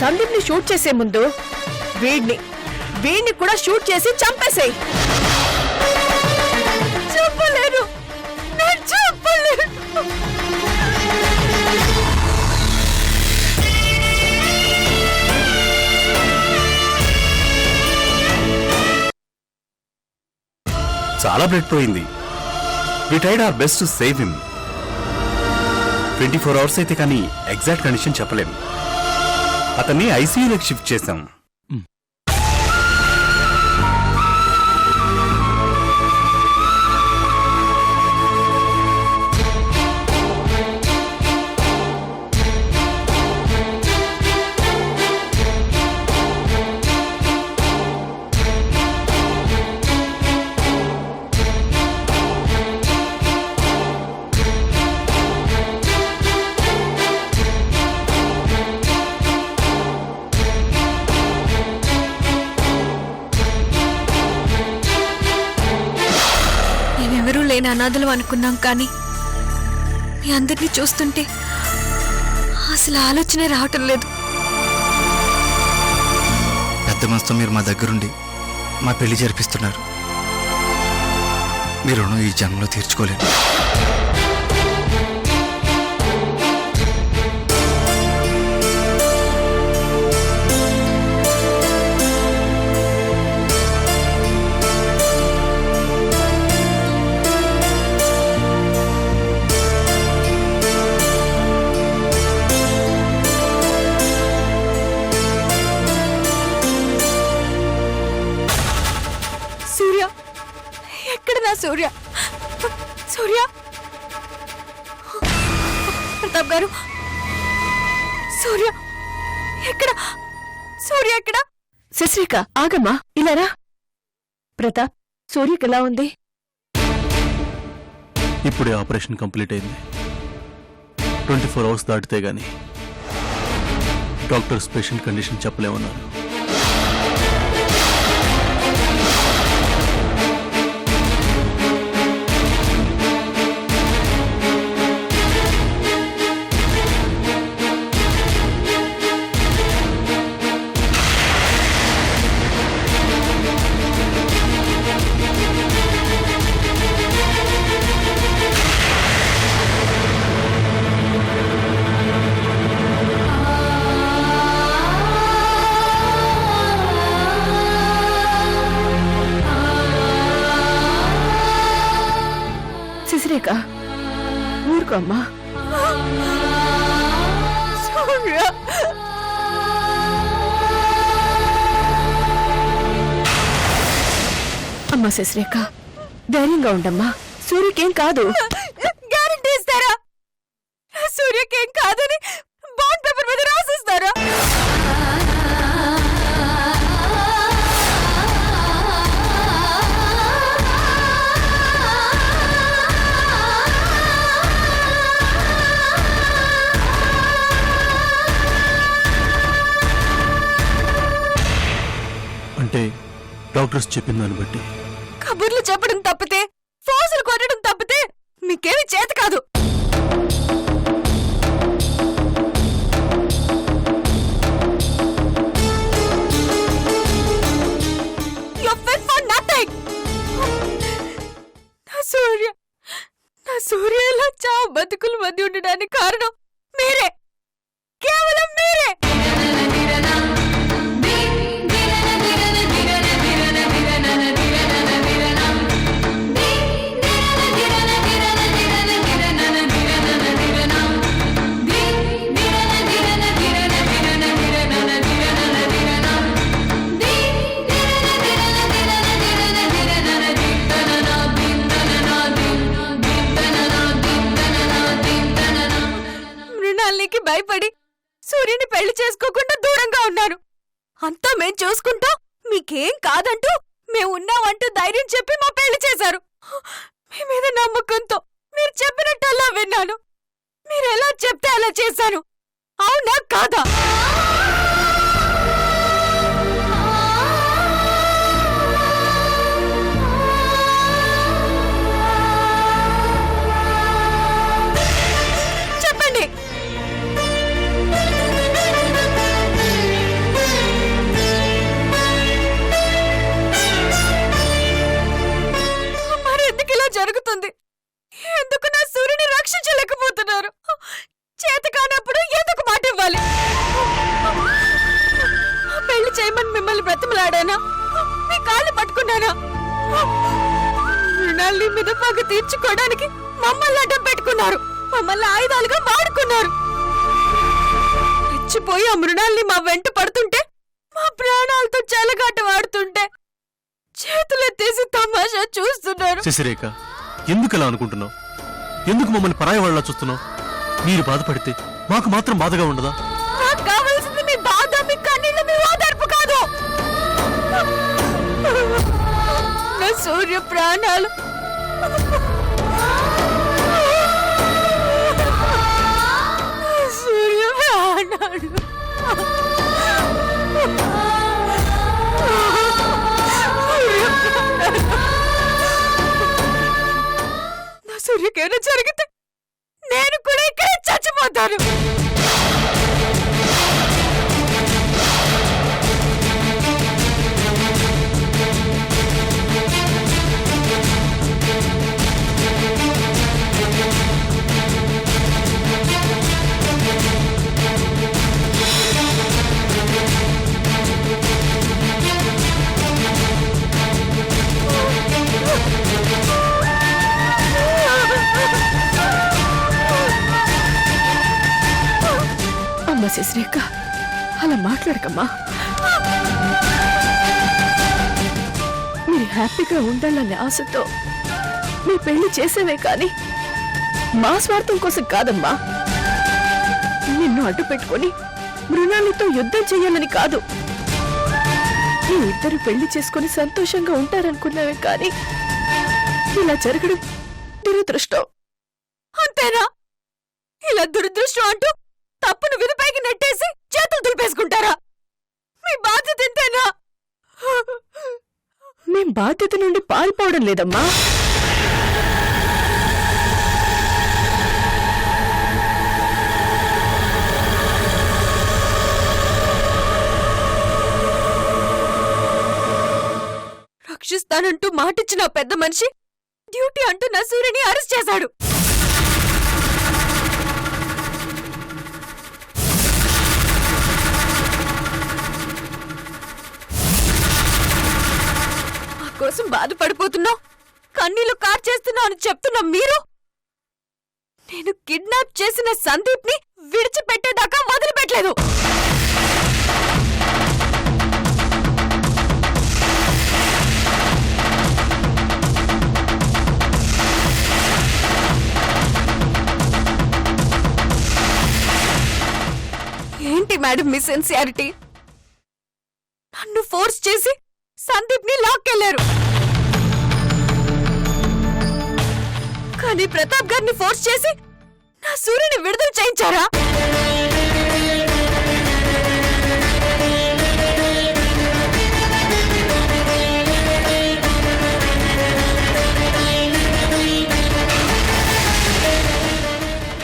సందీప్ని shoot చేసే ముందు వీడిని కూడా షూట్ చేసి చంపేసేయ్. చెప్పలేను, నేను చెప్పలేను. చాలా బ్లడ్ పోయింది. We tried our best to save him. 24 hours అయితే కానీ ఎగ్జాక్ట్ కండిషన్ చెప్పలేం. అతన్ని ఐసీయూలోకి షిఫ్ట్ చేశాం. మేమెవరూ లేని అనాథలు అనుకున్నాం, కానీ మీ అందరినీ చూస్తుంటే అసలు ఆలోచనే రావటం లేదు. పెద్ద మనసుతో మీరు మా దగ్గరుండి మా పెళ్లి జరిపిస్తున్నారు. మీ రుణం ఈ జన్మలో తీర్చుకోలేను. సూర్య, ఎక్కడ నా సూర్య? సూర్య, ప్రతాప్ గారు, సూర్య ఎక్కడ? సూర్య ఎక్కడ? శశిరేఖ, ఆగమ్మా, ఇలారా. ప్రతాప్, సూర్యకి ఎలా ఉంది? ఇప్పుడే ఆపరేషన్ కంప్లీట్ అయింది. 24 అవర్స్ దాటితే గాని డాక్టర్స్ పేషెంట్ కండిషన్ చెప్పలేమన్నారు. శశిరేఖ, ఊరుకో అమ్మా. సూర్య, అమ్మా శశిరేఖ, ధైర్యంగా ఉండమ్మా. సూర్యకేం కాదు. గ్యారెంటీ ఇస్తారా? సూర్యకేం కాదని బాండ్ పేపర్ మీద రాసిస్తారా? అంటే డాక్టర్స్ చెప్పిన దాన్ని బట్టి కబుర్లు చెప్పడం తప్పితే, ఫోజులు కొట్టడం తప్పితే మీకేమి చేత కాదు. You're fit for nothing. నా సూర్య ఇలా చావు బతుకుల మధ్య ఉండడానికి కారణం మీరే, కేవలం మీరే. మృణాల్నికి భయపడి సూర్యుని పెళ్లి చేసుకోకుండా దూరంగా ఉన్నారు. అంతా మేం చూసుకుంటా, మీకేం కాదంటూ మేము ఉన్నామంటూ ధైర్యం చెప్పి మా పెళ్లి చేశారు. మీ మీద నమ్మకంతో మీరు చెప్పినట్టల్లా విన్నాను. మీరెలా చెప్తే అలా చేశాను. అవునా కాదా? చెప్పండి. బ్రతిమలాడానా? మీ కాళ్ళు పట్టుకున్నానా? మృణాల్ని మీద పగ తీర్చుకోవడానికి మమ్మల్ని అడ్డం పెట్టుకున్నారు. మమ్మల్ని ఆయుధాలుగా వాడుకున్నారు. రెచ్చిపోయి ఆ మృణాల్ని మా వెంట పడుతుంటే, మా ప్రాణాలతో చెలగాట వాడుతుంటే చేతులెత్తేసి తమాషా చూస్తున్నారు. శశిరేఖ, ఎందుకు అలా అనుకుంటున్నావు? ఎందుకు మమ్మల్ని పరాయి వాళ్ళ చూస్తున్నావు? మీరు బాధపడితే మాకు మాత్రం బాధగా ఉండదా? నాకు కావాల్సింది మీ బాధ, మీ కన్నీళ్ళు, మీ ఓదార్పు కాదు. నా సూర్య ప్రాణాలు సూర్య ప్రాణాలు నా సూర్యకేమైనా జరిగితే నేను కూడా ఇక్కడే చచ్చిపోతాను. అమ్మ శశిరేఖ, అలా మాట్లాడకమ్మా. మీరు హ్యాపీగా ఉండాలనే ఆశతో మీ పెళ్లి చేసేవే కాని మా స్వార్థం కోసం కాదమ్మా. నిన్ను అడ్డు పెట్టుకుని మృణాలితో యుద్ధం చెయ్యాలని కాదు. మీ ఇద్దరు పెళ్లి చేసుకుని సంతోషంగా ఉంటారనుకున్నావే కాని ఇలా జరగడం దురదృష్టం. అంతేనా? ఇలా దురదృష్టం అంటూ తప్పును విధిపైకి నెట్టేసి చేతులు దులిపేసుకుంటారా? మీ బాధ్యత ఎంతేనా? మేం బాధ్యత నుండి పారిపోవడం లేదమ్మా. రక్షిస్తానంటూ మాటిచ్చిన ఆ పెద్ద మనిషి డ్యూటీ అంటూ నా సూర్యని అరెస్ట్ చేశాడు. కోసం బాధపడిపోతున్నా, కన్నీళ్లు కార్చేస్తున్నా అని చెప్తున్నా మీరు, నేను కిడ్నాప్ చేసిన సందీప్ ని విడిచిపెట్టేదాకా వదిలిపెట్టలేదు. ఏంటి మేడం మీ సిన్సియారిటీ? నన్ను ఫోర్స్ చేసి సందీప్ ని లాక్కెళ్లారు. కానీ ప్రతాప్ గారిని ఫోర్స్ చేసి నా సూర్యుని విడుదల చేయించారా?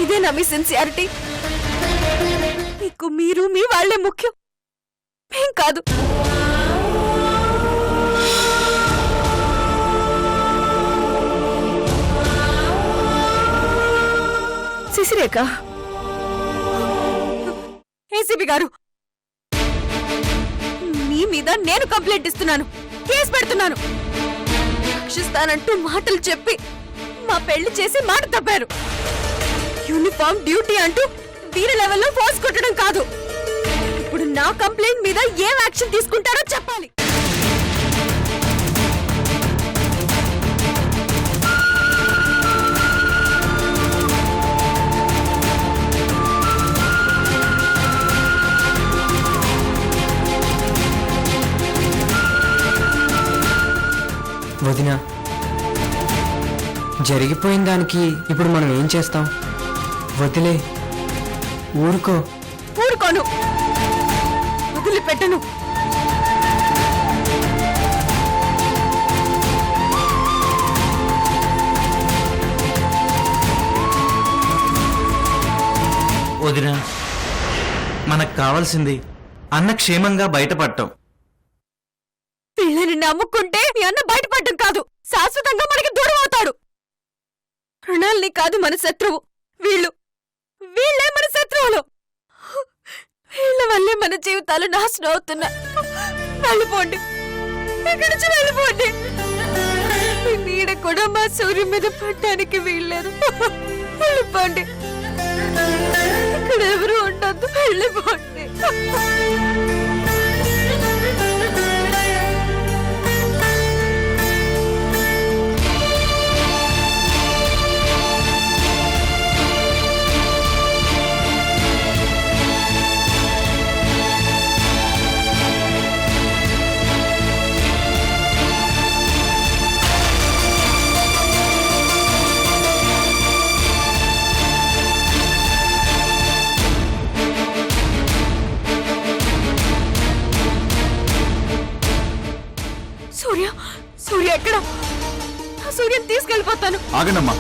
ఇదేనా మీ సిన్సియారిటీ? మీకు మీరు మీ వాళ్లే ముఖ్యం, మేం కాదు. శశిరేఖ, ఏసీపీ గారు, మీ మీద నేను కంప్లైంట్ ఇస్తున్నాను, కేసు పెడుతున్నాను. రక్షిస్తానంటూ మాటలు చెప్పి మా పెళ్లి చేసి మాట తప్పారు. యూనిఫామ్ డ్యూటీ అంటూ వీరి లెవెల్లో ఫోర్స్ కొట్టడం కాదు. ఇప్పుడు నా కంప్లైంట్ మీద ఏం యాక్షన్ తీసుకుంటారో చెప్పాలి. వదినా, జరిగిపోయిన దానికి ఇప్పుడు మనం ఏం చేస్తాం? వదిలే, ఊరుకో. ఊరుకోను, వదిలిపెట్టను. వదినా, మనకు కావాల్సింది అన్న క్షేమంగా బయటపడటం. వీళ్ళని నమ్ముకుంటే మీ అన్న బయటపడటం కాదు, శాశ్వతంగా మనకి దూరం అవుతాడు. రుణాల్ని కాదు మన శత్రువు, వీళ్ళే మన శత్రువులు. వీళ్ళ వల్లే మన జీవితాలు నాశనం అవుతున్నాయి. వెళ్ళిపోండి, ఇక్కడి నుంచి వెళ్ళిపోండి. మీ నీడ కూడా మా సూర్య మీద పడటానికి వీల్లేదు. వెళ్ళిపోండి, ఇక్కడ ఎవరు ఉండద్దు. వెళ్ళిపోండి. సూర్య, సూర్య ఎక్కడ? సూర్యని తీసుకెళ్ళిపోతాను. ఆగండమ్మా.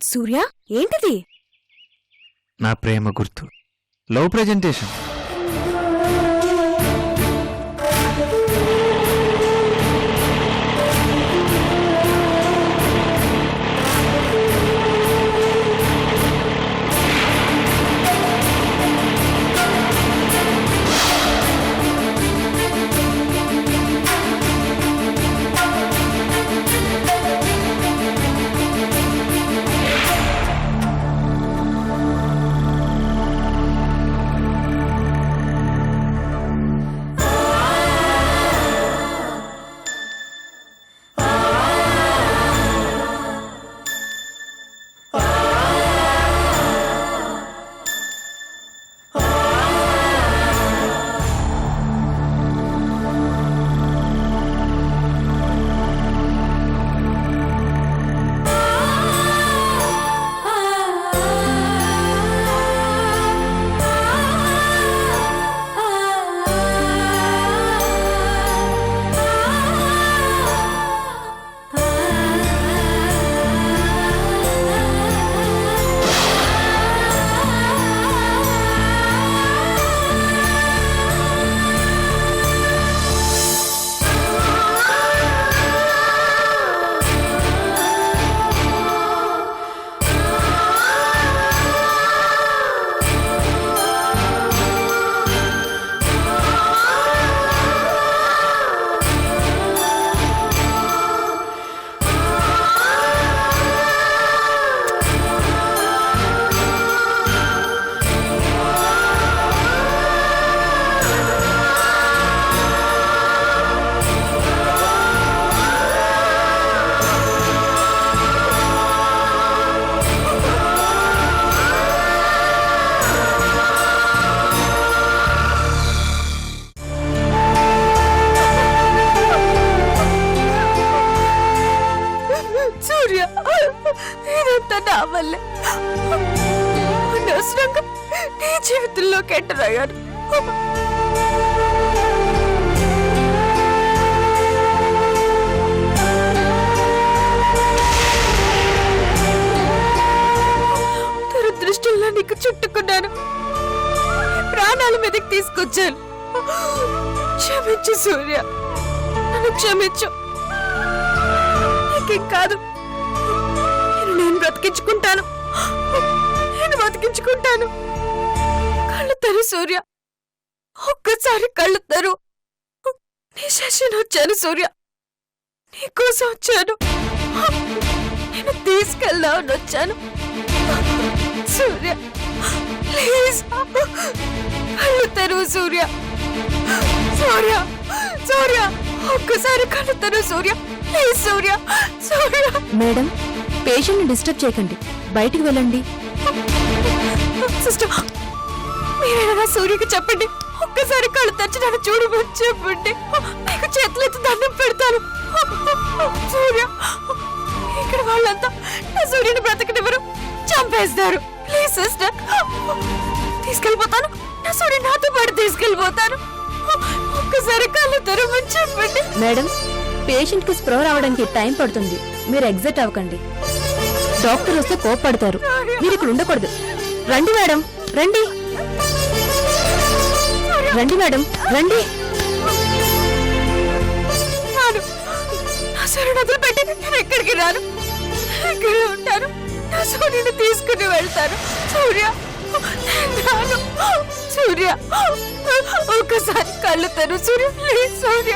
సూర్య, ఏంటిది? నా ప్రేమ గుర్తు, లవ్ ప్రెజెంటేషన్. ఇదంతా నా వల్లే. అనవసరంగా నీ జీవితంలోకి ఎంటర్ అయ్యాను. దురదృష్టంలో నీకు చుట్టుకున్నాను, ప్రాణాల మీదకి తీసుకొచ్చాను. క్షమించు సూర్య, నన్ను క్షమించు. నీకేం కాదు, నేను బ్రతికించుకుంటాను. ఉంచుకుంటాను. కళ్ళు తెరు సూర్య, ఒక్కసారి కళ్ళు తెరు. నీ సెషన్ వచ్చాను సూర్య, నీకోసం వచ్చాను. నేను తీసుకెళ్దామని వచ్చాను సూర్య. ప్లీజ్ కళ్ళు తెరువు సూర్య. సూర్య సూర్య ఒక్కసారి కళ్ళు తెరువు Surya. Please Surya. Surya. Madam, patient ని డిస్టర్బ్ చేయకండి, బయటికి వెళ్ళండి. సిస్టర్, మీరేనా సూర్యకి చెప్పండి, ఒక్కసారి కళ్ళు తెరిచి నన్ను చూడమని చెప్పండి. మీకు చేతులెత్తి దండం పెడతాను. సూర్య, ఇక్కడ వాళ్ళంతా నా సూర్యుని బ్రతకనివ్వరు, చంపేస్తారు. ప్లీజ్ సిస్టర్, తీసుకెళ్ళిపోతాను. నా సూర్య నాతో పాటు తీసుకెళ్ళిపోతాను. ఒక్కసారి కళ్ళు తెరవమని చెప్పండి. మేడం, పేషెంట్ కి స్ప్రో రావడానికి టైం పడుతుంది, మీరు ఎగ్జిట్ అవ్వకండి. డాక్టర్ వస్తే కోప్పడతారు, మీరు ఇక్కడ ఉండకూడదు. రండి మేడం, రండి రండి మేడం, రండి. నా సూర్యుని వదిలిపెట్టి నేను ఎక్కడికి రాను, ఇక్కడే ఉంటాను. నా సూర్యుని తీసుకుని వెళ్తాను. సూర్య, రాను. సూర్య, ఒక్కసారి కళ్ళు తెరు Surya. Please Surya.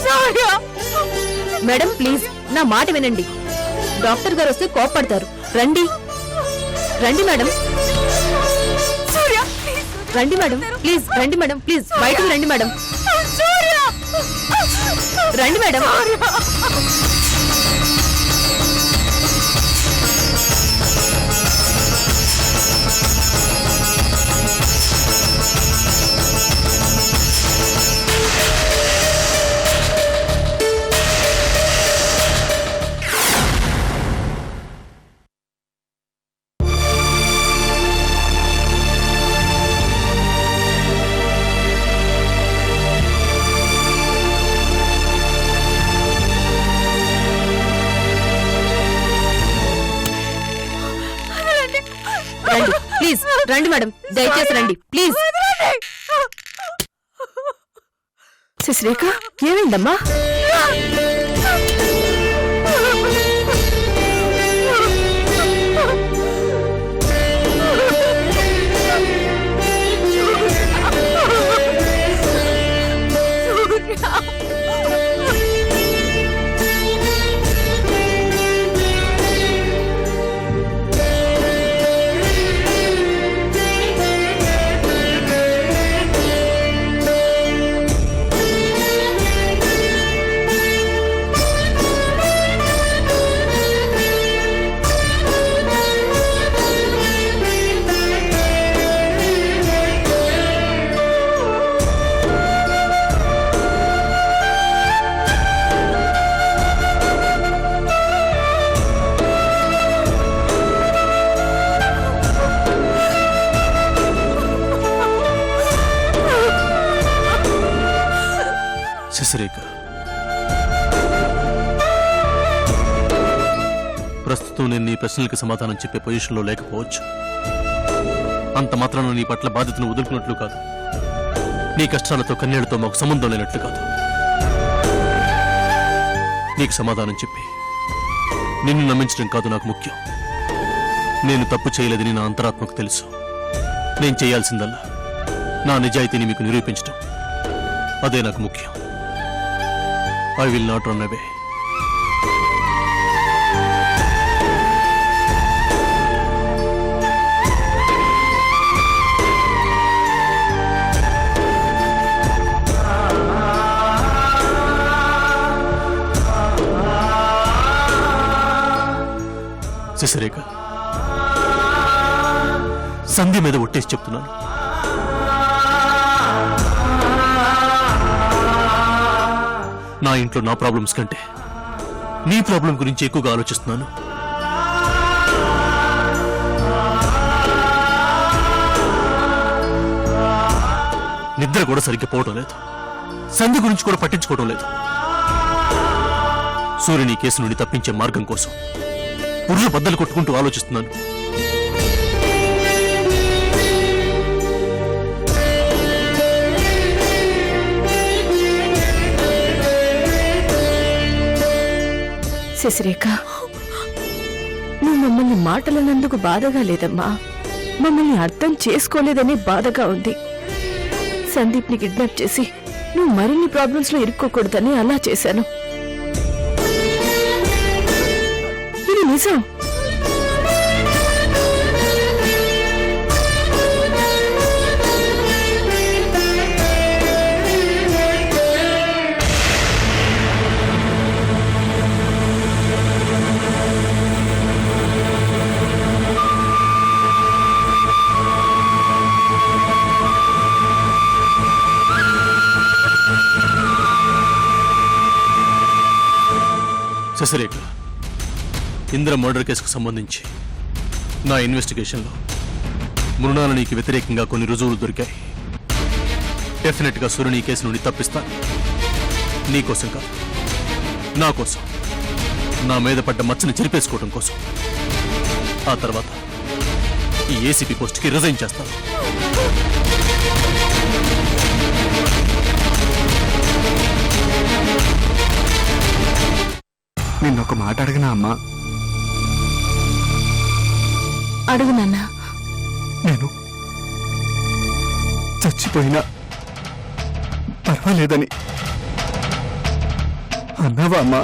Surya. Madam please, నా మాట వినండి. డాక్టర్ గారు వస్తే కోప్పడతారు. రండి రండి మేడం, సూర్య ప్లీజ్. రండి మేడం, ప్లీజ్ రండి మేడం, ప్లీజ్ బయటకు రండి మేడం. సూర్య. రండి మేడం. రండి ప్లీజ్, రండి మేడం, దయచేసి రండి ప్లీజ్. శశిరేఖ, ఏమైందమ్మా? శశిరేఖ, ప్రస్తుతం నేను నీ ప్రశ్నలకి సమాధానం చెప్పే పొజిషన్లో లేకపోవచ్చు. అంత మాత్రాన నీ పట్ల బాధ్యతను వదులుకున్నట్లు కాదు, నీ కష్టాలతో కన్నీళ్లతో మాకు సంబంధం లేనట్లు కాదు. నీకు సమాధానం చెప్పి నిన్ను నమ్మించడం కాదు నాకు ముఖ్యం. నేను తప్పు చేయలేదని నా అంతరాత్మకు తెలుసు. నేను చేయాల్సిందల్లా నా నిజాయితీని మీకు నిరూపించడం, అదే నాకు ముఖ్యం. I will not run away. Sasirekha, సంధి మీద ఒట్టేసి చెప్తున్నాను, నా ఇంట్లో నా ప్రాబ్లమ్స్ కంటే నీ ప్రాబ్లం గురించి ఎక్కువగా ఆలోచిస్తున్నాను. నిద్ర కూడా సరిగ్గా పోవటం లేదు, సంధి గురించి కూడా పట్టించుకోవడం లేదు. సూర్యుని కేసు నుండి తప్పించే మార్గం కోసం పుర్రు బద్దలు కొట్టుకుంటూ ఆలోచిస్తున్నాను. శశిరేఖ, నువ్వు మమ్మల్ని మాటలన్నందుకు బాధగా లేదమ్మా. మమ్మల్ని అర్థం చేసుకోలేదనే బాధగా ఉంది. సందీప్ని కిడ్నాప్ చేసి నువ్వు మరిన్ని ప్రాబ్లమ్స్ లో ఇరుక్కోకూడదని అలా చేశాను. ఇది నిజం. శశిరేఖ, ఇంద్ర మర్డర్ కేసుకు సంబంధించి నా ఇన్వెస్టిగేషన్లో మృణాల నీకు వ్యతిరేకంగా కొన్ని రుజువులు దొరికాయి. డెఫినెట్గా సూర్యుని ఈ కేసు నుండి తప్పిస్తాను. నీకోసం కాదు, నా కోసం, నా మీద పడ్డ మచ్చని చెరిపేసుకోవడం కోసం. ఆ తర్వాత ఈ ఏసీపీ పోస్ట్కి రిజైన్ చేస్తాను. నిన్నొక మాట అడగనా అమ్మా? అడుగు నాన్నా. నేను చచ్చిపోయినా పర్వాలేదని అన్నావా అమ్మా?